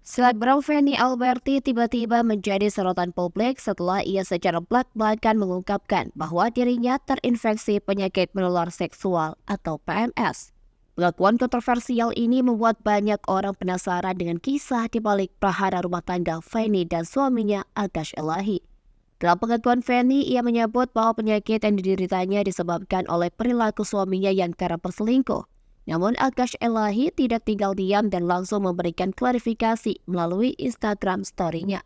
Selebgram Feni Alberti tiba-tiba menjadi sorotan publik setelah ia secara belak-belakan mengungkapkan bahwa dirinya terinfeksi penyakit menular seksual atau PMS. Pengakuan kontroversial ini membuat banyak orang penasaran dengan kisah di balik prahara rumah tangga Feni dan suaminya Akash Elahi. Dalam pengakuan Feni, ia menyebut bahwa penyakit yang dideritanya disebabkan oleh perilaku suaminya yang kerap berselingkuh. Namun Akash Elahi tidak tinggal diam dan langsung memberikan klarifikasi melalui Instagram story-nya.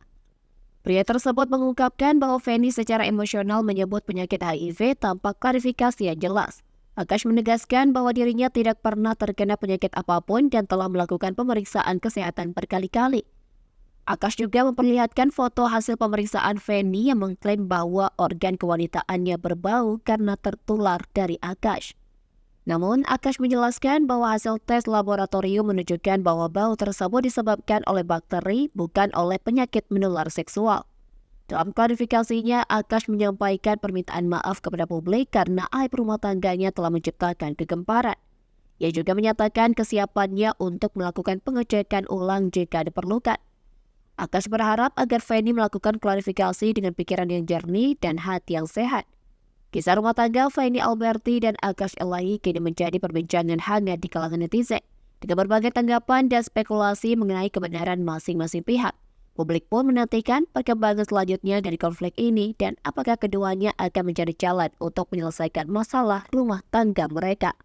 Pria tersebut mengungkapkan bahwa Feni secara emosional menyebut penyakit HIV tanpa klarifikasi yang jelas. Akash menegaskan bahwa dirinya tidak pernah terkena penyakit apapun dan telah melakukan pemeriksaan kesehatan berkali-kali. Akash juga memperlihatkan foto hasil pemeriksaan Feni yang mengklaim bahwa organ kewanitaannya berbau karena tertular dari Akash. Namun, Akash menjelaskan bahwa hasil tes laboratorium menunjukkan bahwa bau tersebut disebabkan oleh bakteri, bukan oleh penyakit menular seksual. Dalam klarifikasinya, Akash menyampaikan permintaan maaf kepada publik karena aib rumah tangganya telah menciptakan kegemparan. Ia juga menyatakan kesiapannya untuk melakukan pengecekan ulang jika diperlukan. Akash berharap agar Feni melakukan klarifikasi dengan pikiran yang jernih dan hati yang sehat. Kisah rumah tangga Feni Alberti dan Akash Elahi kini menjadi perbincangan hangat di kalangan netizen, dengan berbagai tanggapan dan spekulasi mengenai kebenaran masing-masing pihak. Publik pun menantikan perkembangan selanjutnya dari konflik ini dan apakah keduanya akan mencari jalan untuk menyelesaikan masalah rumah tangga mereka.